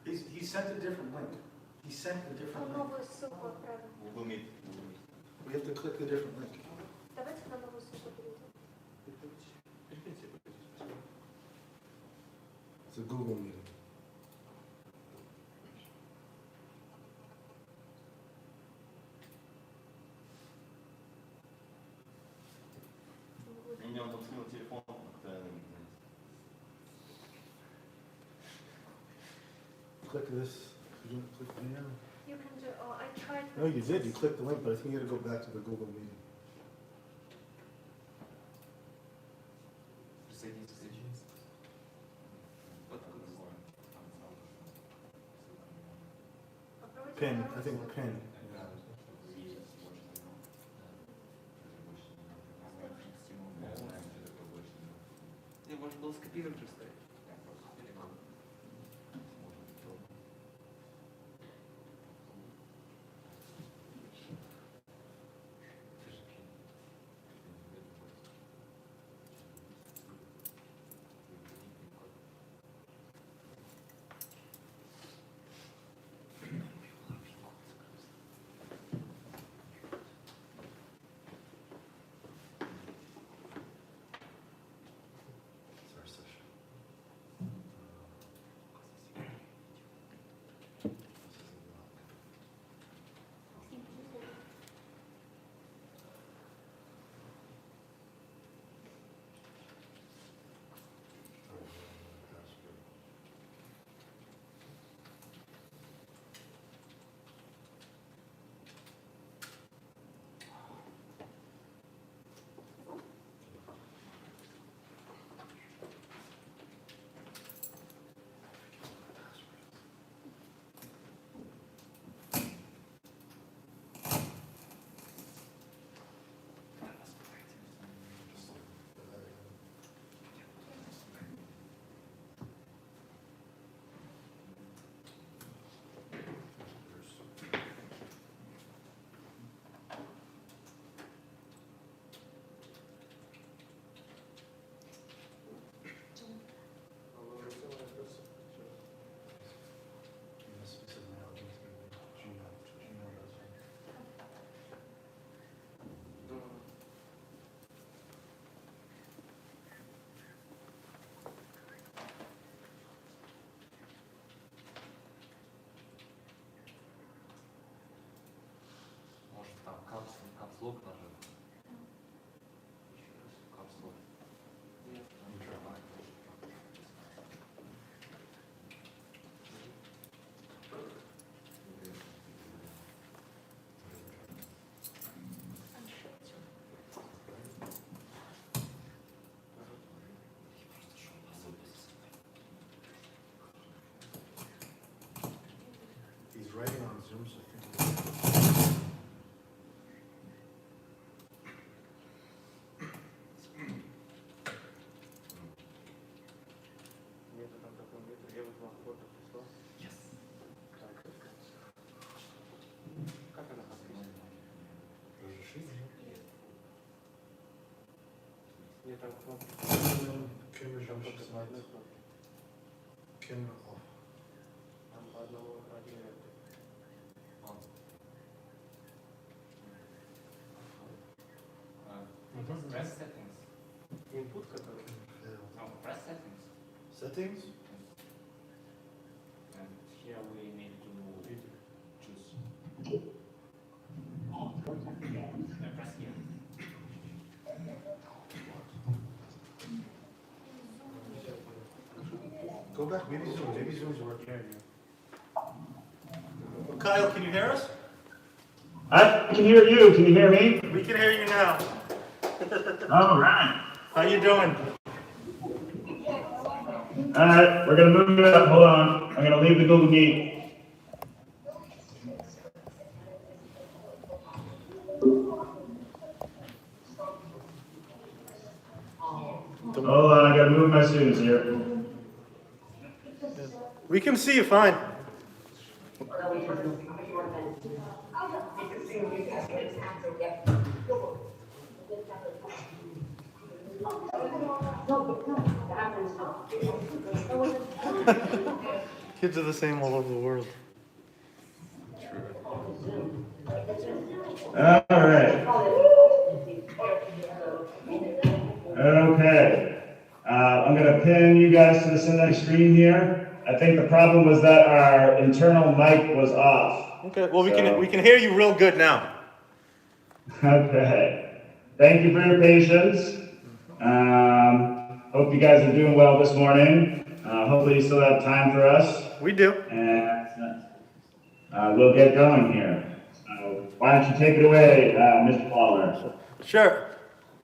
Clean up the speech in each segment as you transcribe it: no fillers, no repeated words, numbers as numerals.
He sent a different link. He sent a different link. Новую ссылку отправил. Google Meet. We have to click the different link. Давайте на новую ссылку перейдем. It's a Google meeting. Меня он открыл телефон, актуальный. Click this. You didn't click the link? You can do, oh, I tried. No, you did. You clicked the link, but I think you got to go back to the Google meeting. Присоединиться к встрече. Вот так называем. Pin. I think pin. Не, можно было скопировать и вставить. Капслок нажал. Капслок. Нет. He's writing on Zoom, so I think. Нет, там кнопки. Camera Там только по одной кнопке. Camera off. Там по одному один это. Press settings. Input, который. Press settings. Settings? And here we need to choose. Press here. Go back, maybe Zoom's working. Kyle, can you hear us? I can hear you. Can you hear me? We can hear you now. All right. How you doing? All right. We're going to move it up. Hold on. I'm going to leave the Google Meet. Hold on. I got to move my students here. We can see you fine. Kids are the same all over the world. All right. Okay. I'm going to pin you guys to the center screen here. I think the problem was that our internal mic was off. Okay, well, we So- can hear you real good now. Okay. Thank you for your patience. Hope you guys are doing well this morning. Hopefully you still have time for us. We do. And we'll get going here. Why don't you take it away, Mr. Waller? Sure.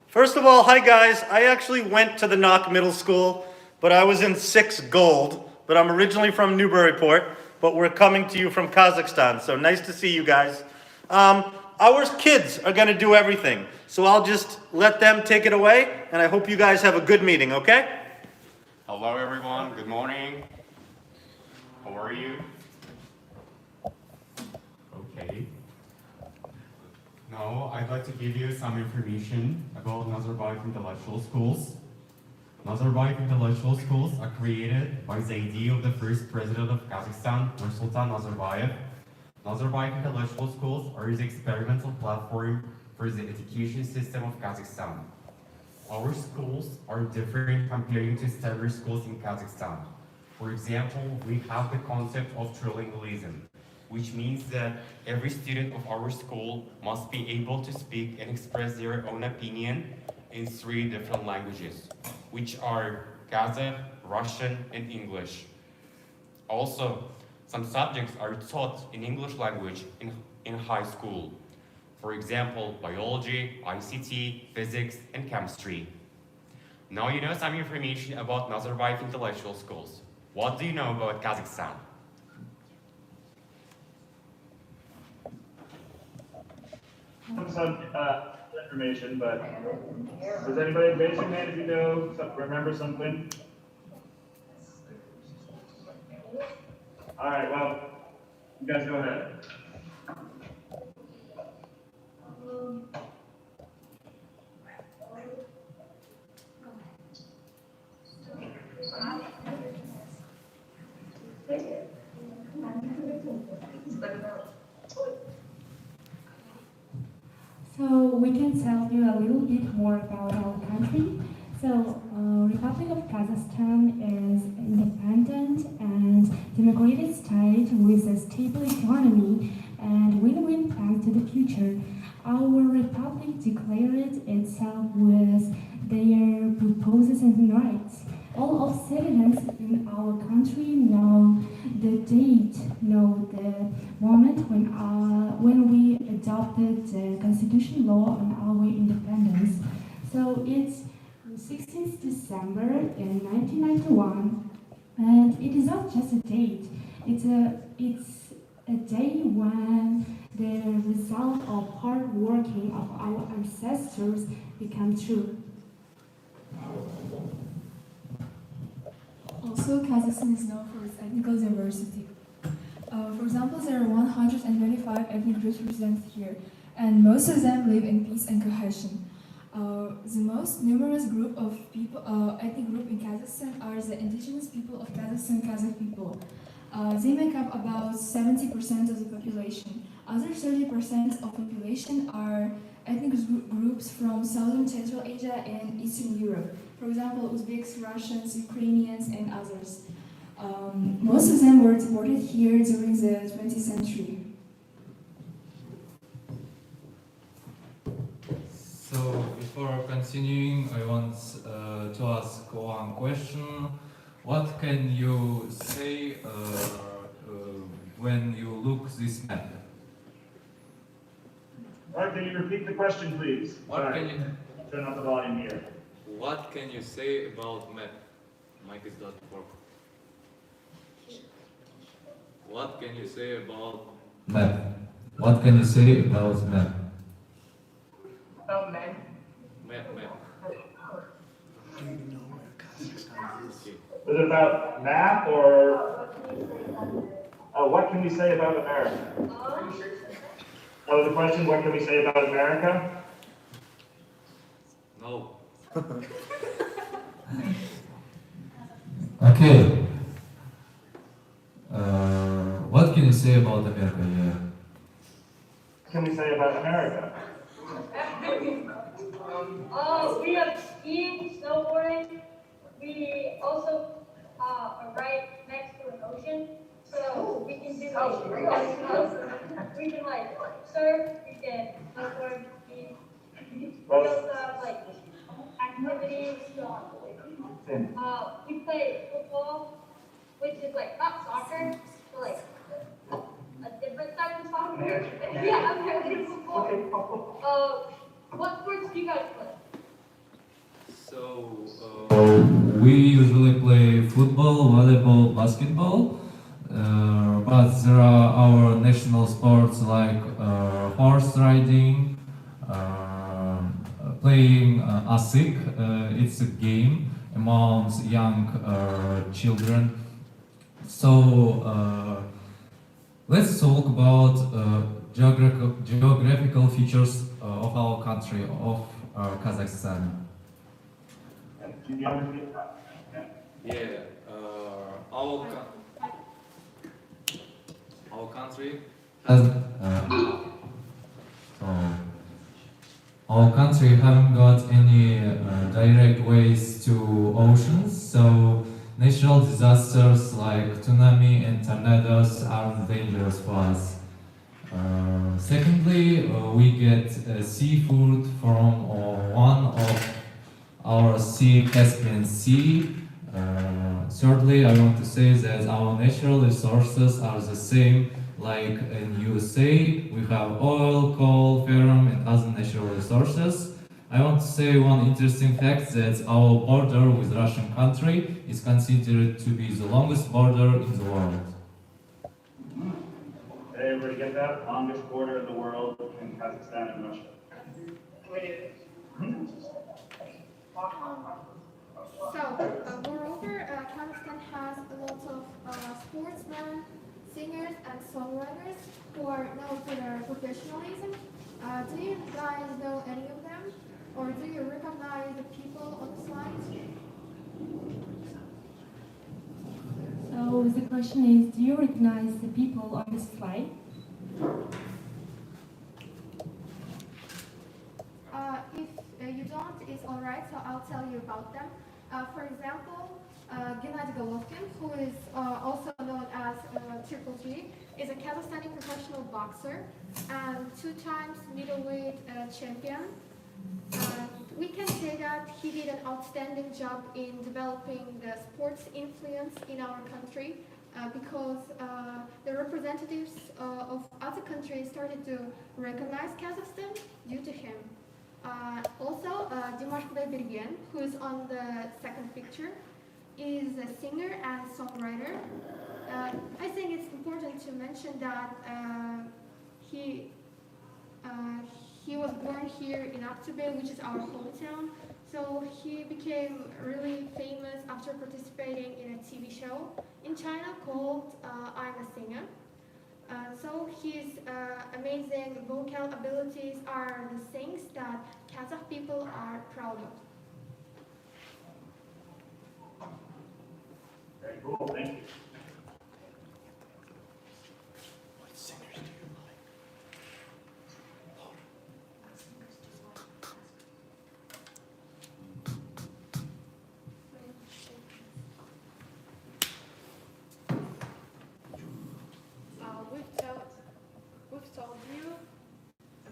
First of all, hi guys. I actually went to the Knock Middle School, but I was in 6 Gold. But I'm originally from Newburyport, but we're coming to you from Kazakhstan. So nice to see you guys. Our kids are going to do everything. So I'll just let them take it away, and I hope you guys have a good meeting, okay? Hello everyone, good morning. How are you? Okay. Now I'd like to give you some information about Nazarbayev intellectual schools. Nazarbayev intellectual schools are created by the idea of the first president of Kazakhstan, Nursultan Nazarbayev. Nazarbayev intellectual schools are the experimental platform for the education system of Kazakhstan. Our schools are different comparing to standard schools in Kazakhstan. For example, we have the concept of trilingualism, which means that every student of our school must be able to speak and express their own opinion in 3 different languages, which are Kazakh, Russian, and English. Also, some subjects are taught in English language in high school. For example, biology, ICT, physics, and chemistry. Now you know some information about Nazarbayev intellectual schools. What do you know about Kazakhstan? Some information, but does anybody raise your hand if you know, remember something? All right, well, you guys go ahead. So we can tell you a little bit more about our country. So Republic of Kazakhstan is independent and democratic state with a stable economy and win-win plans to the future. Our republic declared itself with their purposes and rights. All of citizens in our country know the date, know the moment when we adopted the constitutional law on our independence. So it's 16th December in 1991, and it is not just a date. It's a day when the result of hard working of our ancestors become true. Also, Kazakhstan is known for its ethnic diversity. For example, there are 125 ethnic groups represented here, and most of them live in peace and cohesion. The most numerous group of people, ethnic group in Kazakhstan are the indigenous people of Kazakhstan, Kazakh people. They make up about 70% of the population. Other 30% of population are ethnic groups from Southern Central Asia and Eastern Europe. For example, Uzbeks, Russians, Ukrainians, and others. Most of them were deported here during the 20th century. So, before continuing, I want to ask one question. What can you say when you look this map? All right, can you repeat the question, please? What Sorry. can you Turn up the volume here. What can you say about map? Mic is not working. What can you say about map? What can you say about map? Oh, man. Map. Is it about map or what can we say about America? Oh, the question, what can we say about America? No. Okay. can you say about America? Yeah. What can we say about America? We have skiing, snowboarding. We also are right next to an ocean, so we can do we can like surf, we can snowboard, ski. We also have like activities. We play football, which is like not soccer, but like a different type of soccer. Yeah, American football. What sports do you guys play? So we usually play football, volleyball, basketball, but there are our national sports like horse riding, playing asik. It's a game amongst young children. So let's talk about geographical features of our country, of Kazakhstan. Yeah, our country has our country haven't got any direct ways to oceans, so natural disasters like tsunami and tornadoes aren't dangerous for us. Secondly, we get seafood from one of our sea, Caspian Sea. Thirdly, I want to say that our natural resources are the same like in USA. We have oil, coal, ferrum, and other natural resources. I want to say one interesting fact that our border with Russian country is considered to be the longest border in the world. Hey, everybody get that? Longest border in the world between Kazakhstan and Russia. Moreover, Kazakhstan has a lot of sportsmen, singers, and songwriters who are known for their professionalism. Do you guys know any of them? Or do you recognize the people on the slide? So the question is, do you recognize the people on this slide? If you don't, it's alright, so I'll tell you about them. For example, Gennady Golovkin, who is also known as Triple G, is a Kazakhstani professional boxer and 2 times middleweight champion. We can say that he did an outstanding job in developing the sports influence in our country because the representatives of other countries started to recognize Kazakhstan due to him. Also, Dimash Kudaibergen, who is on the second picture, is a singer and songwriter. I think it's important to mention that he was born here in Aktobe, which is our hometown. So he became really famous after participating in a TV show in China called I'm a Singer. So his amazing vocal abilities are the things that Kazakh people are proud of. Very cool, thank you. We've told you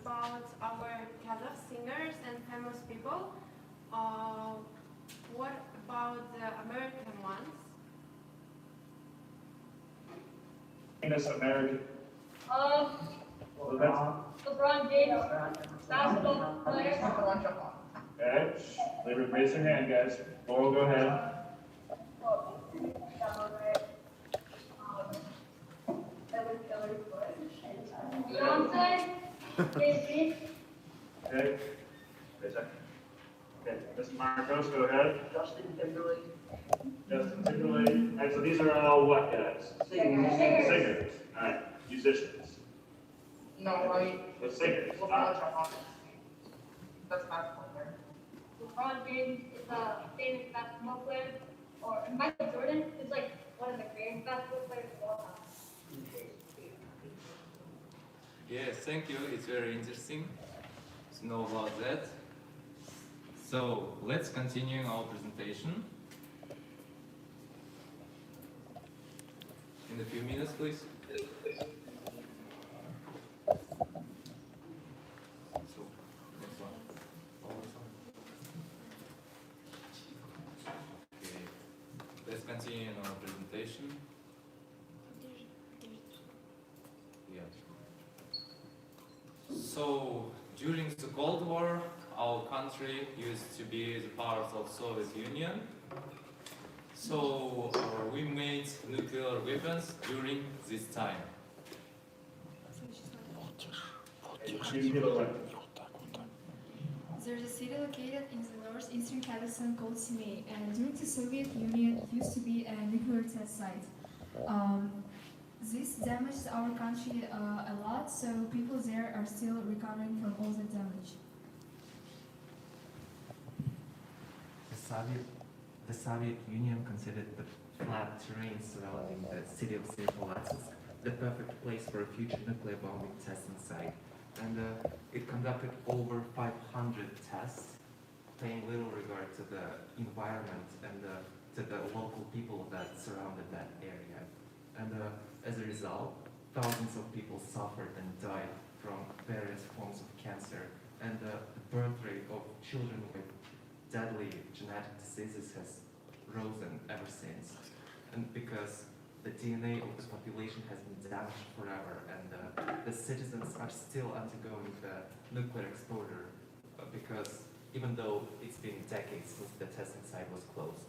about our Kazakh singers and famous people. What about the American ones? Famous American. LeBron James, basketball player. Okay, raise your hand, guys. Laurel, go ahead. Beyonce, Jay-Z. Okay. Wait a second. Okay, Mr. Marcos, go ahead. Justin Timberlake. All right, so these are all what guys? Singers. All right, musicians. No, right. The singers. That's basketball player. LeBron James is a famous basketball player, or Michael Jordan is like one of the greatest basketball players of all time. Yes, thank you. It's very interesting to know about that. So let's continue our presentation. In a few minutes, please. So, next one. Okay, let's continue our presentation. Yeah. So, during the Cold War, our country used to be the part of Soviet Union. So we made nuclear weapons during this time. There's a city located in the northeastern Kazakhstan called Semey, and during the Soviet Union, it used to be a nuclear test site. This damaged our country a lot, so people there are still recovering from all the damage. The Soviet Union considered the flat terrain surrounding the city of Semipalatinsk the perfect place for a future nuclear bombing testing site. And it conducted over 500 tests, paying little regard to the environment and to the local people that surrounded that area. And as a result, thousands of people suffered and died from various forms of cancer. And the birth rate of children with deadly genetic diseases has risen ever since. And because the DNA of the population has been damaged forever, and the citizens are still undergoing the nuclear exposure because even though it's been decades since the testing site was closed.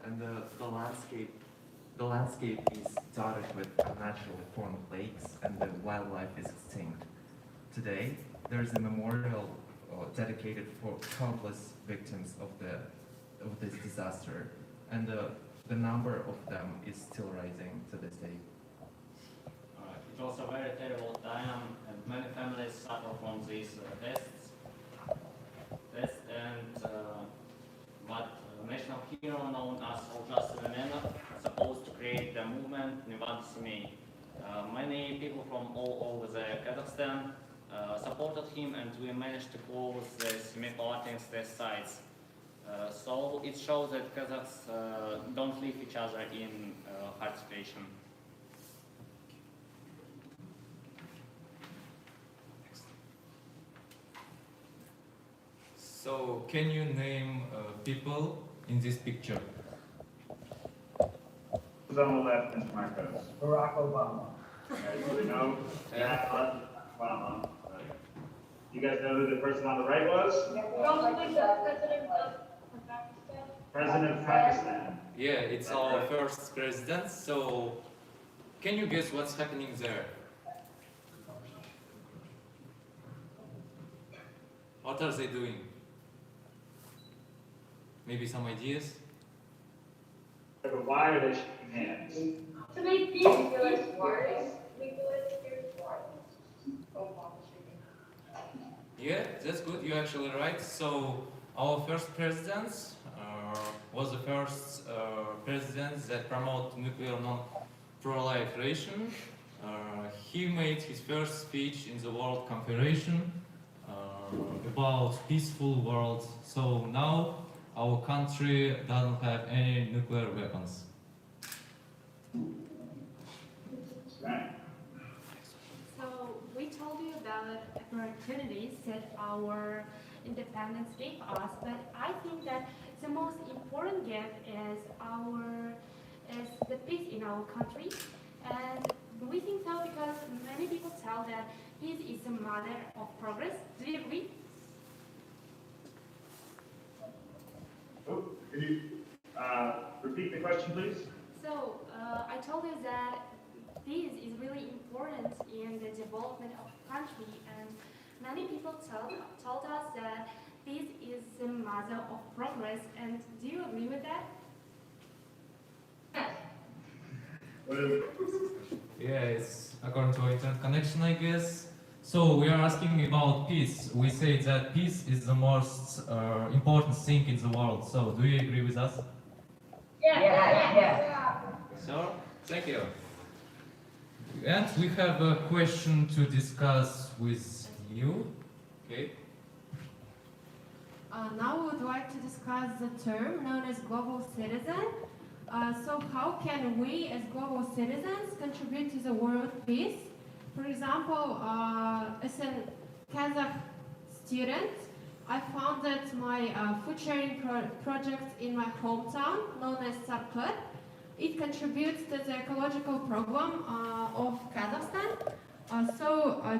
And the landscape is dotted with unnaturally formed lakes, and the wildlife is extinct. Today, there is a memorial dedicated for countless victims of this disaster, and the number of them is still rising to this day. It was a very terrible time, and many families suffer from these tests. But national hero known as Oljas Suleimanov supposed to create the movement Nevada Semey. Many people from all over the Kazakhstan supported him, and we managed to close the Semipalatinsk test sites. So it shows that Kazakhs don't leave each other in hard situation. So can you name people in this picture? Who's on the left, Mr. Marcos? Barack Obama. Okay, we know that Obama. You guys know who the person on the right was? Probably the president of Kazakhstan. President of Pakistan. Yeah, it's our first president. So can you guess what's happening there? What are they doing? Maybe some ideas? But why are they shaking hands? To make peace, peace. Yeah, that's good. You're actually right. So our first president was the first president that promoted nuclear non-proliferation. He made his first speech in the World Confederation about peaceful world. So now our country doesn't have any nuclear weapons. Right. So we told you about opportunities that our independence gave us, but I think that the most important gift is the peace in our country. And we think so because many people tell that peace is the mother of progress. Do you agree? Oh, could you repeat the question, please? So I told you that peace is really important in the development of the country, and many people told us that peace is the mother of progress. And do you agree with that? Yes. What is Yeah, it's according to our internet connection, I guess. So we are asking about peace. We say that peace is the most important thing in the world. So do you agree with us? Yeah. So, thank you. And we have a question to discuss with you. Okay. Now we would like to discuss the term known as global citizen. So how can we as global citizens contribute to the world peace? For example, as a Kazakh student, I founded my food sharing project in my hometown known as Sarkut. It contributes to the ecological program of Kazakhstan.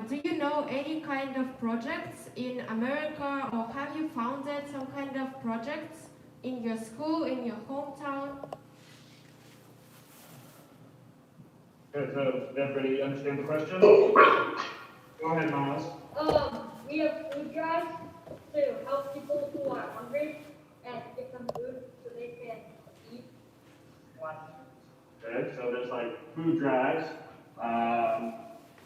Do you know any kind of projects in America, or have you founded some kind of projects in your school, in your hometown? Good, so everybody understand the question? Go ahead, Miles. We have food drives to help people who are hungry and give them food so they can eat. Good, so there's like food drives.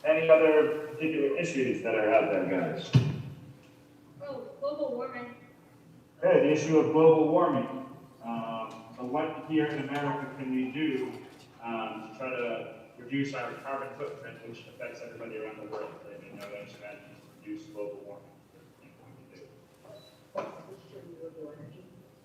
Any other particular issues that are out there, guys? Oh, global warming. Okay, the issue of global warming. So what here in America can we do to try to reduce our carbon footprint, which affects everybody around the world? They may know their strategies to reduce global warming.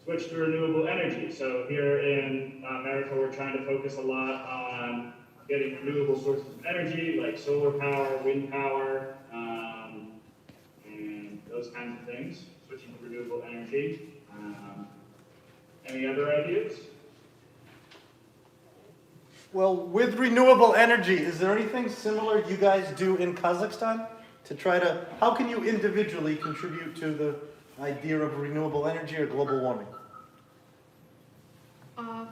Switch to renewable energy. So here in America, we're trying to focus a lot on getting renewable sources of energy, like solar power, wind power, and those kinds of things. Switching to renewable energy. Any other ideas? Well, with renewable energy, is there anything similar you guys do in Kazakhstan to try to, how can you individually contribute to the idea of renewable energy or global warming?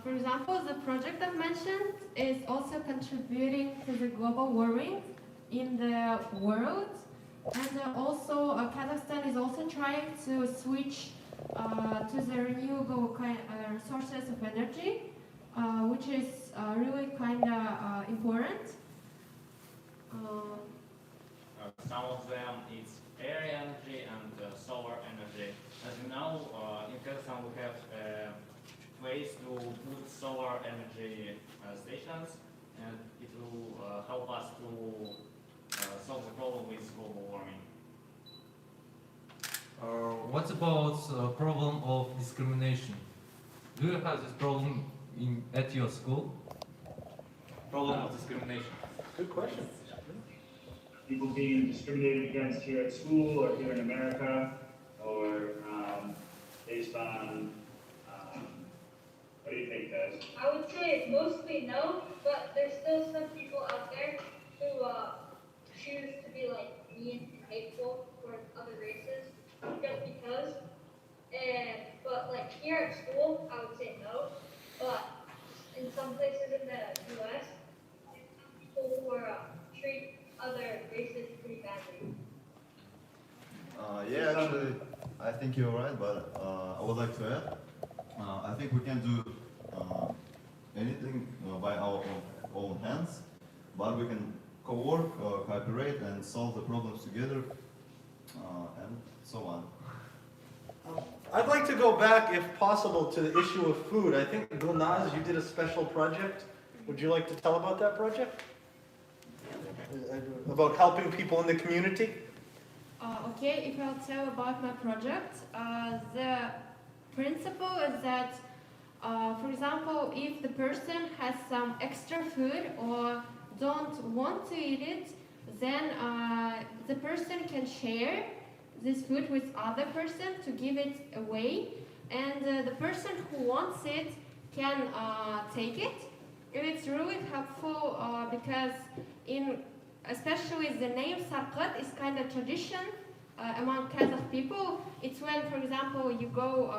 For example, the project I've mentioned is also contributing to the global warming in the world. And also Kazakhstan is also trying to switch to the renewable sources of energy, which is really kind of important. Some of them is air energy and solar energy. As you know, in Kazakhstan we have ways to put solar energy stations, and it will help us to solve the problem with global warming. What about the problem of discrimination? Do you have this problem at your school? Problem of discrimination. Good question. People being discriminated against here at school or here in America, or based on, what do you think, guys? I would say mostly no, but there's still some people out there who choose to be like mean and hateful towards other races just because. But like here at school, I would say no. But in some places in the U.S., there's some people who treat other races pretty badly. Yeah, actually, I think you're right, but I would like to add, I think we can do anything by our own hands, but we can co-work, cooperate, and solve the problems together, and so on. I'd like to go back, if possible, to the issue of food. I think, Gulnaz, you did a special project. Would you like to tell about that project? About helping people in the community? Okay, if I'll tell about my project, the principle is that, for example, if the person has some extra food or don't want to eat it, then the person can share this food with other person to give it away, and the person who wants it can take it. And it's really helpful because especially the name Sarkut is kind of tradition among Kazakh people. It's when, for example, you go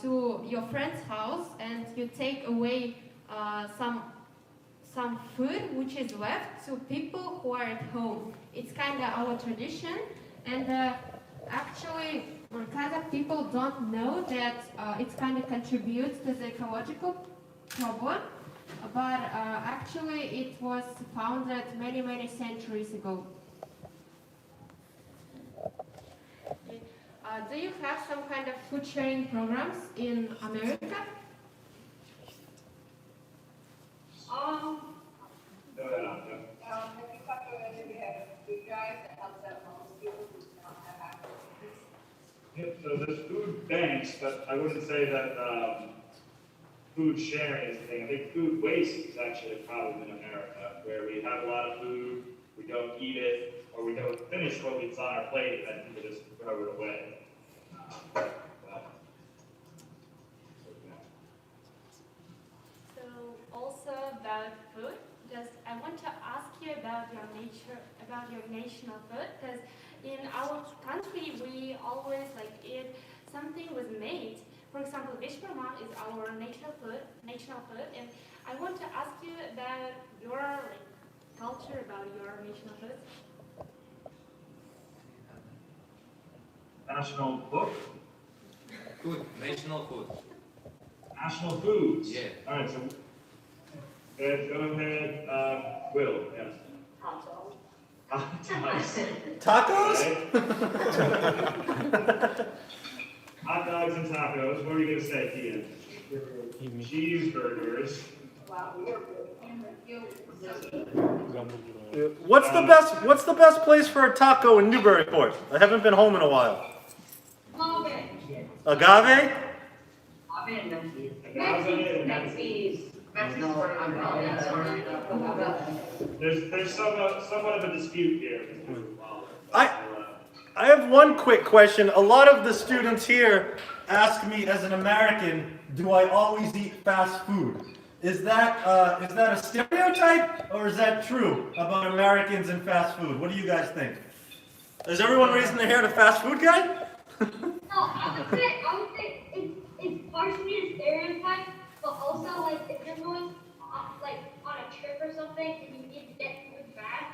to your friend's house and you take away some food which is left to people who are at home. It's kind of our tradition, and actually Kazakh people don't know that it kind of contributes to the ecological problem, but actually it was founded many centuries ago. Do you have some kind of food sharing programs in America? No. So there's food banks, but I wouldn't say that food sharing is the thing. I think food waste is actually a problem in America, where we have a lot of food, we don't eat it, or we don't finish what's on our plate, and people just throw it away. So also about food, just I want to ask you about your national food, because in our country we always like eat something was made. For example, bishbarma is our national food, and I want to ask you about your like culture, about your national food. National book? Food, national food. National foods? Yeah. All right, so go ahead, Will, yes. Tacos. Tacos? Hot dogs and tacos. What were you gonna say, Kian? Cheeseburgers. What's the best place for a taco in Newburyport? I haven't been home in a while. Agave? There's somewhat of a dispute here. I have one quick question. A lot of the students here ask me as an American, do I always eat fast food? Is that a stereotype or is that true about Americans and fast food? What do you guys think? Is everyone raising their hand a fast food guy? No, I would say it's partially a stereotype, but also like if you're going like on a trip or something and you need to get food fast,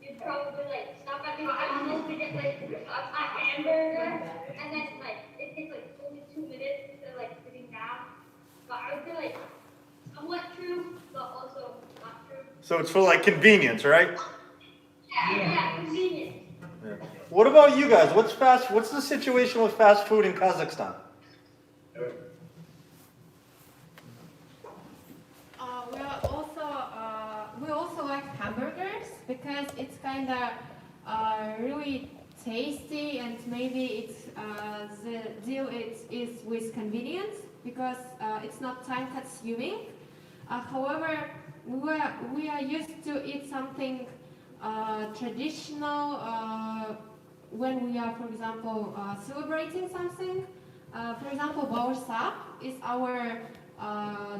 you'd probably like stop at McDonald's to get like a hamburger, and then like it takes like only 2 minutes to like sitting down. But I would say like somewhat true, but also not true. So it's for like convenience, right? Yeah, convenience. Yeah. What about you guys? What's the situation with fast food in Kazakhstan? We also like hamburgers because it's kind of really tasty, and maybe it's the deal is with convenience because it's not time consuming. However, we are used to eat something traditional when we are, for example, celebrating something. For example, baursap is our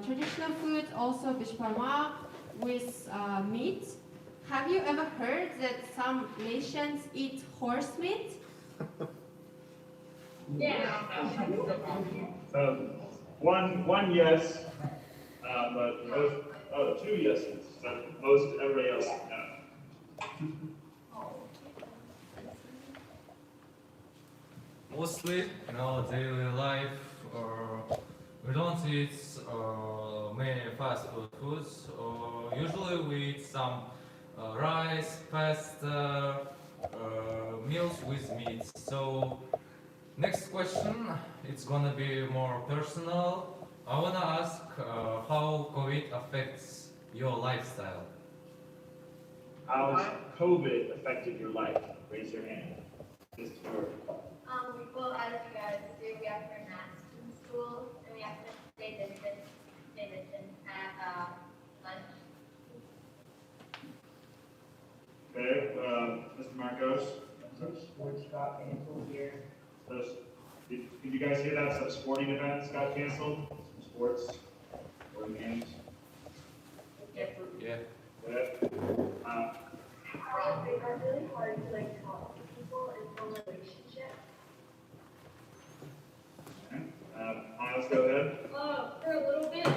traditional food, also bishparma with meat. Have you ever heard that some nations eat horse meat? Yeah. One yes, but most, 2 yeses. But most everybody else no. Mostly in our daily life, we don't eat many fast food foods. Usually we eat some rice, pasta, meals with meat. So next question, it's gonna be more personal. I wanna ask how COVID affects your lifestyle. How has COVID affected your life? Raise your hand. Well, as you guys do, we have to wear masks in school, and we have to stay distant at lunch. Okay, Mr. Marcos. Sports got canceled here. Did you guys hear that? Some sporting events got canceled? Some sporting games? Yeah. Yeah. They are really hard to like talk to people and form relationships. Miles, go ahead. For a little bit,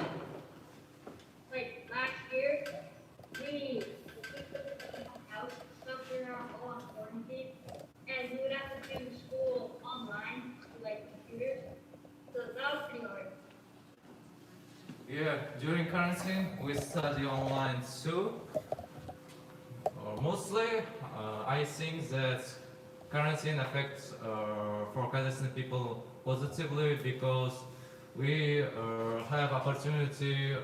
like last year, we house stuff. We were all on quarantine, and we would have to do school online through like computers. So that was pretty hard. Yeah, during quarantine we study online too. Mostly, I think that quarantine affects for Kazakhstan people positively because we have opportunity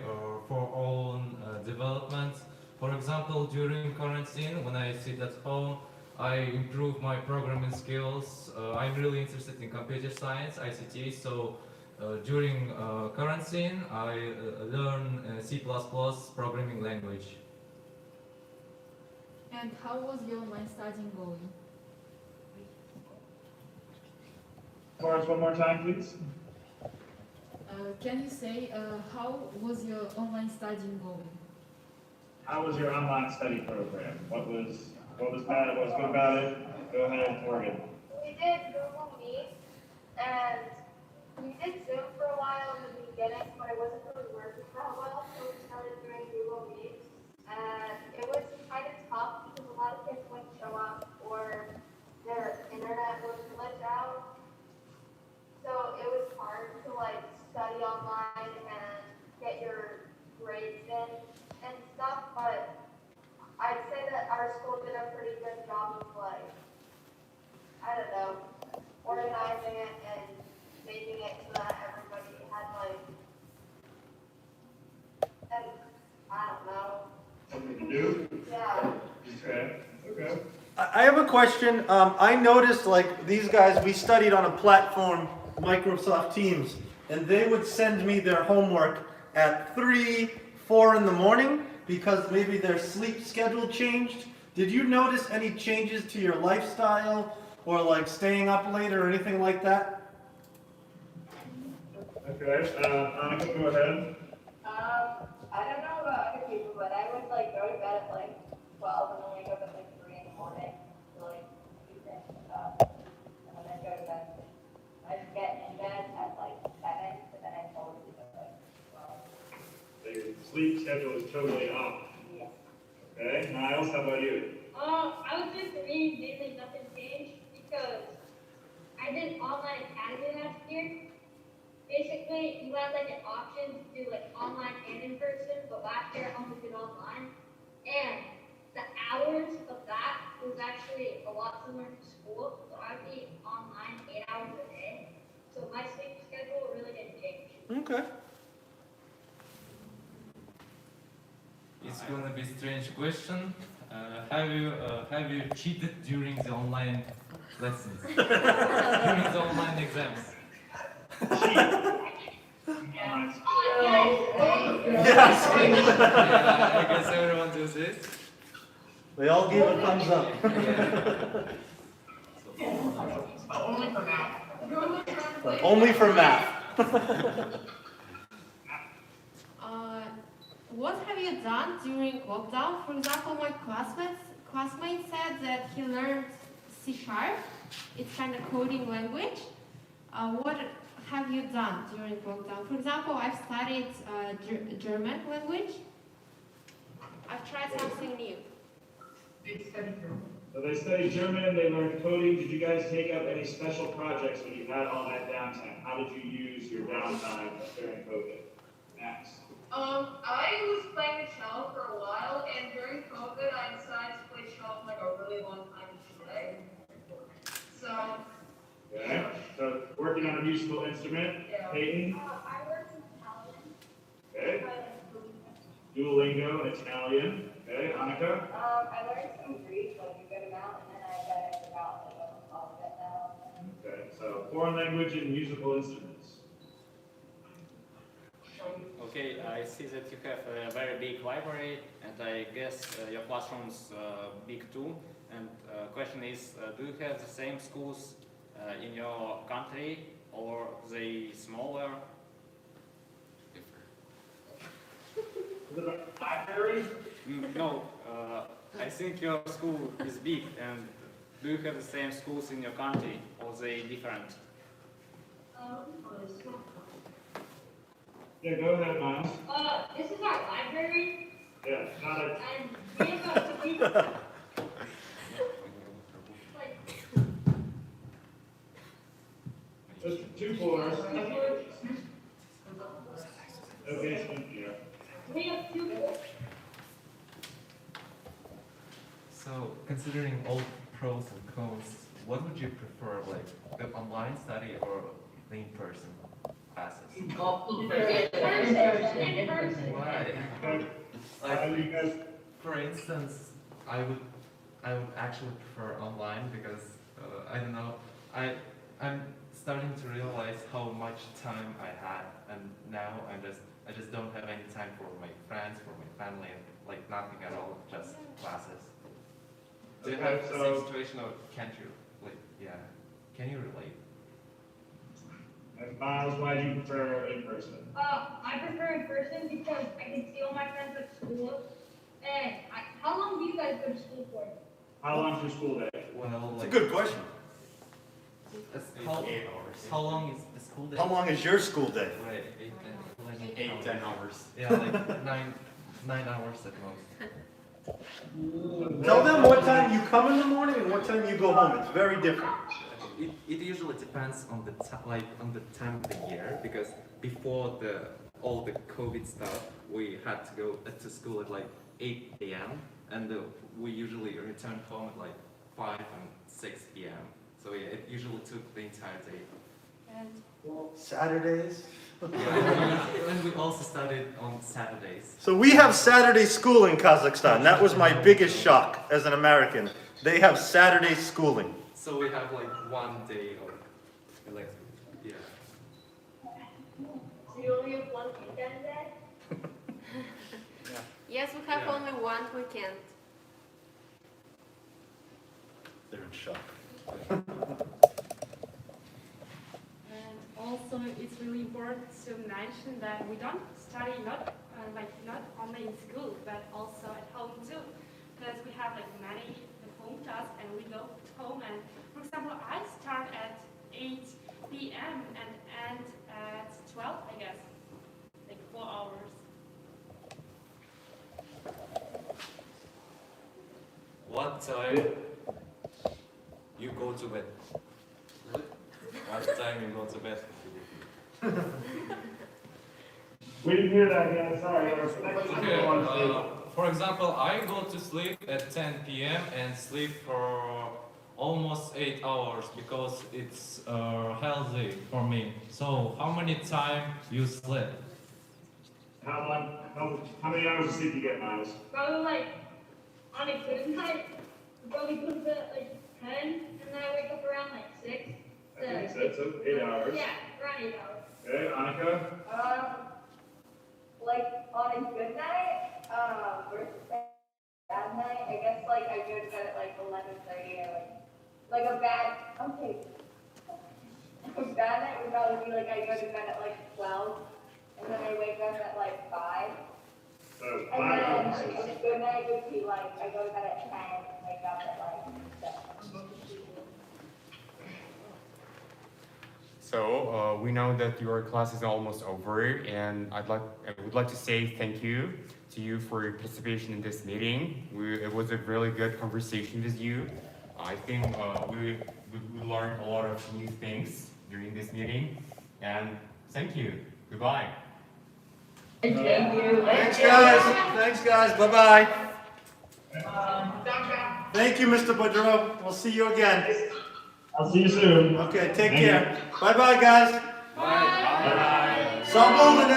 for own development. For example, during quarantine, when I sit at home, I improve my programming skills. I'm really interested in computer science, ICT, so during quarantine, I learn C++ programming language. And how was your online studying going? Chorus one more time, please. Can you say how was your online studying going? How was your online study program? What was bad? What was good about it? Go ahead, Morgan. We did Google Meet, and we did Zoom for a while in the beginning, but it wasn't really working that well, so we started doing Google Meet. And it was kind of tough because a lot of kids wouldn't show up or their internet would glitch out. So it was hard to like study online and get your grades in and stuff, but I'd say that our school did a pretty good job of like, I don't know, organizing it and making it so that everybody had like, and I don't know. Something to do? Yeah. Okay. Okay. I have a question. I noticed like these guys, we studied on a platform, Microsoft Teams, and they would send me their homework at 3, 4 in the morning because maybe their sleep schedule changed. Did you notice any changes to your lifestyle or like staying up late or anything like that? Okay. Annika, go ahead. I don't know about other people, but I would like go to bed at like 12 and then wake up at like 3 in the morning to like do things and stuff. And then I'd go to bed. I'd get in bed at like 7, but then I'd fall asleep at like 12. So your sleep schedule is totally off. Yeah. Okay. Niles, how about you? I would say for me, mainly nothing changed because I did online academy last year. Basically, you had like an option to do like online and in person, but last year I only did online. And the hours of that was actually a lot similar to school, so I'd be online 8 hours a day. So my sleep schedule really didn't change. Okay. It's gonna be a strange question. Have you cheated during the online lessons? During the online exams? Yes. Yeah, I guess everyone does this. They all gave a thumbs up. Only for math. What have you done during lockdown? For example, my classmate said that he learned C#. It's kind of coding language. What have you done during lockdown? For example, I've studied German language. I've tried something new. So they studied German, they learned coding. Did you guys take up any special projects when you had all that downtime? How did you use your downtime during COVID? Max. I was playing the cello for a while, and during COVID, I decided to play cello for like a really long time each day. So. Okay. So working on a musical instrument. Yeah. Peyton. I worked in Italian. Okay. Duolingo and Italian. Okay. Annika. I learned some Greek, like a good amount, and then I forgot like almost all of it now. Okay. So foreign language and musical instruments. Okay, I see that you have a very big library, and I guess your classroom's big too. And question is, do you have the same schools in your country, or they smaller? The library? No, I think your school is big, and do you have the same schools in your country, or they different? Yeah, go ahead, Miles. This is our library, Yeah, not a. and we have like Just 2 floors. Okay, it's empty. we have 2 books. So, considering all pros and cons, what would you prefer, like the online study or the in-person classes? In person. Why? How do you guys? For instance, I would I would actually prefer online because I don't know. I'm starting to realize how much time I had, and now I just don't have any time for my friends, for my family, and like nothing at all, just classes. Do you have the same situation, or can't you? Like, yeah, can you relate? And Miles, why do you prefer in person? I prefer in person because I can see all my friends at school. And how long do you guys go to school for? How long's your school day? Well, It's a like, good question. how long is the school day? How long is your school day? Right, 8-10 hours. Yeah, like nine hours at most. Tell them what time you come in the morning and what time you go home. It's very different. It usually depends on the on the time of the year, because before all the COVID stuff, we had to go to school at like 8 a.m. and we usually return home at like 5 and 6 p.m. So yeah, it usually took the entire day. And Saturdays. And we also studied on Saturdays. So we have Saturday school in Kazakhstan. That was my biggest shock as an American. They have Saturday schooling. So we have like one day of yeah. So you only have one weekend day? yes, we have Yeah. only one weekend. They're in shock. And also, it's really important to mention that we don't study not only in school, but also at home too, because we have like many home tasks, and we go home. And for example, I start at 8 p.m. and end at 12, I guess, like 4 hours. What time you go to bed? What time you go to bed? We didn't hear that again, sorry. Okay, for example, I go to sleep at 10 p.m. and sleep for almost 8 hours because it's healthy for me. So, how many time you sleep? How many hours of sleep do you get, Miles? Probably like on a good night, probably go to bed at like 10, and then I wake up around like 6. Okay, so 8 hours. Yeah, around 8 hours. Okay, Annika? Like on a good night, versus bad night, I guess like I go to bed at like 11:30 or like a bad, okay. A bad night would probably be like I go to bed at like 12 and then I wake up at like 5. So And 5 then hours. a good night would be like I go to bed at 10 and wake up at like 7. So we know that your class is almost over, and I would like to say thank you to you for your participation in this meeting. It was a really good conversation with you. I think we learned a lot of new things during this meeting, and thank you. Goodbye. Thank you. Thanks, guys. Thanks, guys. Bye-bye. Thank you, Mr. Boudreau. We'll see you again. I'll see you soon. Okay, take Thank care. Bye-bye, guys. Bye. Sağ olun.